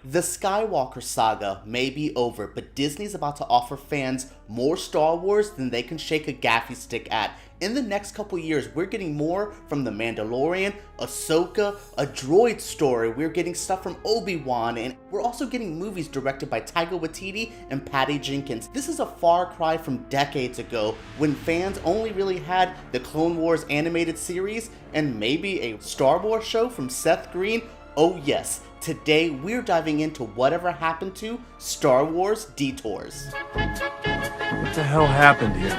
The Skywalker saga may be over, but Disney's about to offer fans more Star Wars than they can shake a gaffy stick at. In the next couple years, we're getting more from The Mandalorian, Ahsoka, a droid story, we're getting stuff from Obi-Wan, and we're also getting movies directed by Taika Waititi and Patty Jenkins. This is a far cry from decades ago, when fans only really had the Clone Wars animated series and maybe a Star Wars show from Seth Green. Oh yes, today we're diving into whatever happened to Star Wars Detours. What the hell happened here?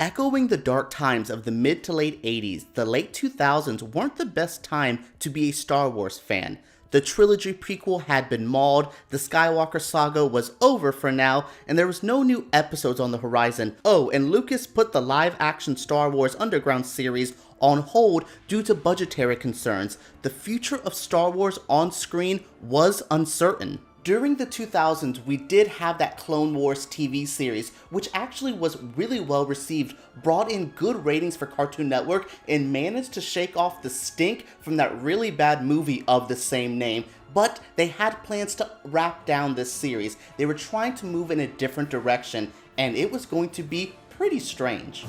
Echoing the dark times of the mid to late 80s, the late 2000s weren't the best time to be a Star Wars fan. The trilogy prequel had been mauled, the Skywalker saga was over for now, and there was no new episodes on the horizon. Oh, and Lucas put the live-action Star Wars Underground series on hold due to budgetary concerns. The future of Star Wars on screen was uncertain. During the 2000s, we did have that Clone Wars TV series, which actually was really well received, brought in good ratings for Cartoon Network, and managed to shake off the stink from that really bad movie of the same name. But they had plans to wrap down this series. They were trying to move in a different direction, and it was going to be pretty strange.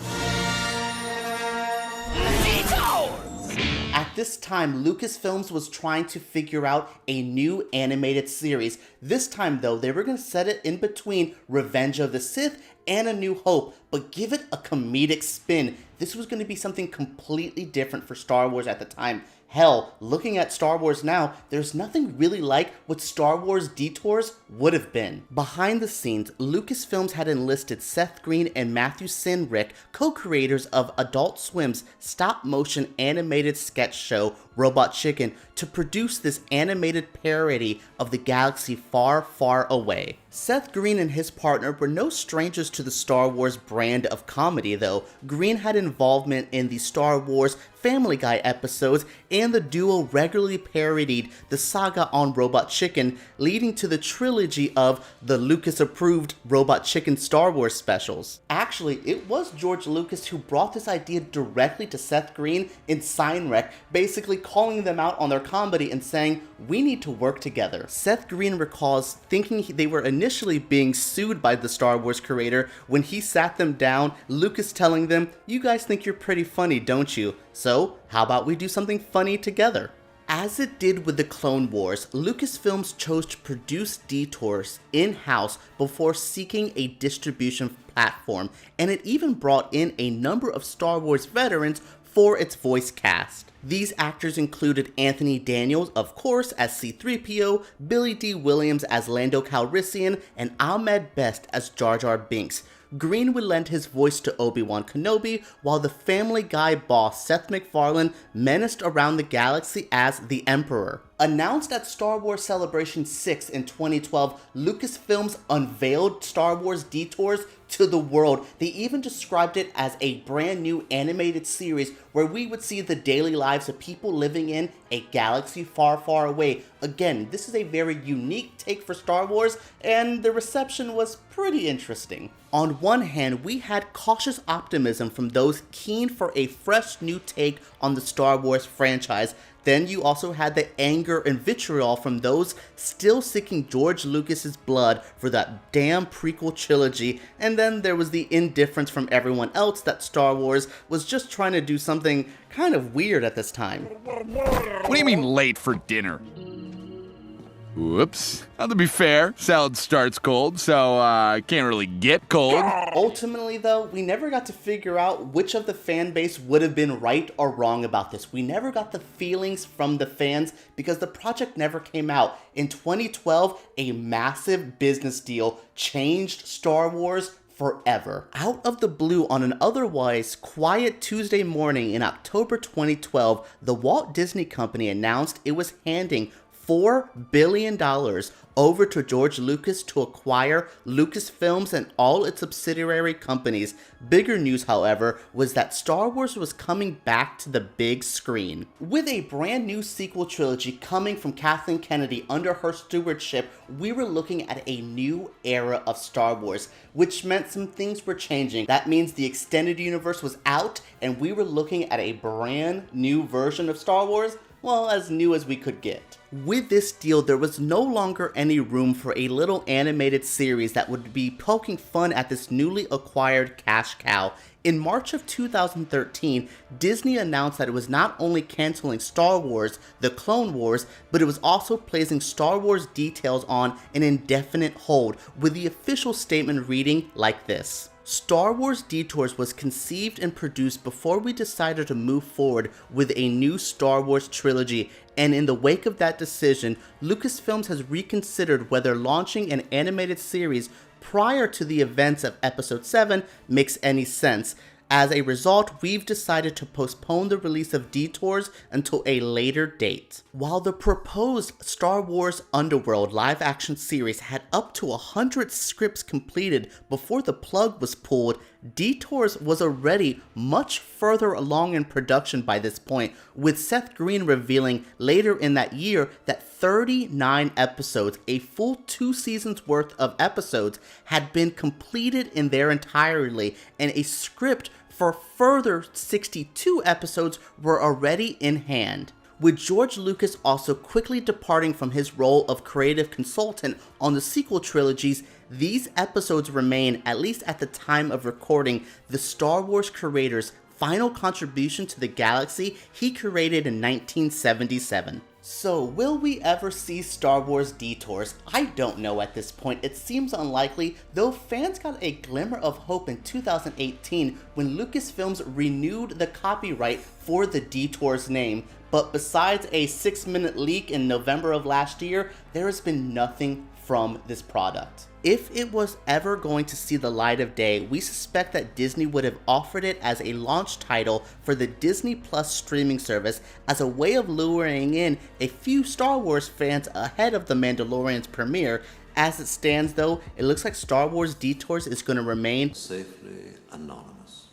At this time, Lucasfilms was trying to figure out a new animated series. This time though, they were going to set it in between Revenge of the Sith and A New Hope, but give it a comedic spin. This was going to be something completely different for Star Wars at the time. Hell, looking at Star Wars now, there's nothing really like what Star Wars Detours would have been. Behind the scenes, Lucasfilms had enlisted Seth Green and Matthew Sinrick, co-creators of Adult Swim's stop-motion animated sketch show Robot Chicken, to produce this animated parody of the galaxy far, far away. Seth Green and his partner were no strangers to the Star Wars brand of comedy though. Green had involvement in the Star Wars Family Guy episodes, and the duo regularly parodied the saga on Robot Chicken, leading to the trilogy of the Lucas-approved Robot Chicken Star Wars specials. Actually, it was George Lucas who brought this idea directly to Seth Green and Sinrick, basically calling them out on their comedy and saying, "We need to work together." Seth Green recalls thinking they were initially being sued by the Star Wars creator when he sat them down, Lucas telling them, "You guys think you're pretty funny, don't you? So, how about we do something funny together?" As it did with the Clone Wars, Lucasfilms chose to produce Detours in-house before seeking a distribution platform, and it even brought in a number of Star Wars veterans for its voice cast. These actors included Anthony Daniels, of course, as C-3PO, Billy D. Williams as Lando Calrissian, and Ahmed Best as Jar Jar Binks. Green would lend his voice to Obi-Wan Kenobi, while the Family Guy boss Seth MacFarlane menaced around the galaxy as the Emperor. Announced at Star Wars Celebration 6 in 2012, Lucasfilms unveiled Star Wars Detours to the world. They even described it as a brand new animated series where we would see the daily lives of people living in a galaxy far, far away. Again, this is a very unique take for Star Wars, and the reception was pretty interesting. On one hand, we had cautious optimism from those keen for a fresh new take on the Star Wars franchise. Then you also had the anger and vitriol from those still seeking George Lucas's blood for that damn prequel trilogy, and then there was the indifference from everyone else that Star Wars was just trying to do something kind of weird at this time. What do you mean late for dinner? Whoops. Now, to be fair, salad starts cold, so can't really get cold. Ultimately, though, we never got to figure out which of the fan base would have been right or wrong about this. We never got the feelings from the fans because the project never came out. In 2012, a massive business deal changed Star Wars forever. Out of the blue, on an otherwise quiet Tuesday morning in October 2012, the Walt Disney Company announced it was handing $4 billion over to George Lucas to acquire Lucasfilms and all its subsidiary companies. Bigger news, however, was that Star Wars was coming back to the big screen. With a brand new sequel trilogy coming from Kathleen Kennedy under her stewardship, we were looking at a new era of Star Wars, which meant some things were changing. That means the extended universe was out, and we were looking at a brand new version of Star Wars. well, as new as we could get. With this deal, there was no longer any room for a little animated series that would be poking fun at this newly acquired cash cow. In March of 2013, Disney announced that it was not only canceling Star Wars: The Clone Wars, but it was also placing Star Wars Details on an indefinite hold, with the official statement reading like this. Star Wars Detours was conceived and produced before we decided to move forward with a new Star Wars trilogy, and in the wake of that decision, Lucasfilms has reconsidered whether launching an animated series prior to the events of Episode 7 makes any sense. As a result, we've decided to postpone the release of Detours until a later date. While the proposed Star Wars Underworld live-action series had up to 100 scripts completed before the plug was pulled, Detours was already much further along in production by this point, with Seth Green revealing later in that year that 39 episodes, a full 2 seasons worth of episodes, had been completed in their entirety, and a script for further 62 episodes were already in hand. With George Lucas also quickly departing from his role of creative consultant on the sequel trilogies, these episodes remain, at least at the time of recording, the Star Wars creator's final contribution to the galaxy he created in 1977. So, will we ever see Star Wars Detours? I don't know at this point. It seems unlikely, though fans got a glimmer of hope in 2018 when Lucasfilms renewed the copyright for the Detours name. But besides a 6-minute leak in November of last year, there has been nothing from this product. If it was ever going to see the light of day, we suspect that Disney would have offered it as a launch title for the Disney Plus streaming service as a way of luring in a few Star Wars fans ahead of The Mandalorian's premiere. As it stands though, it looks like Star Wars Detours is going to remain safely anonymous.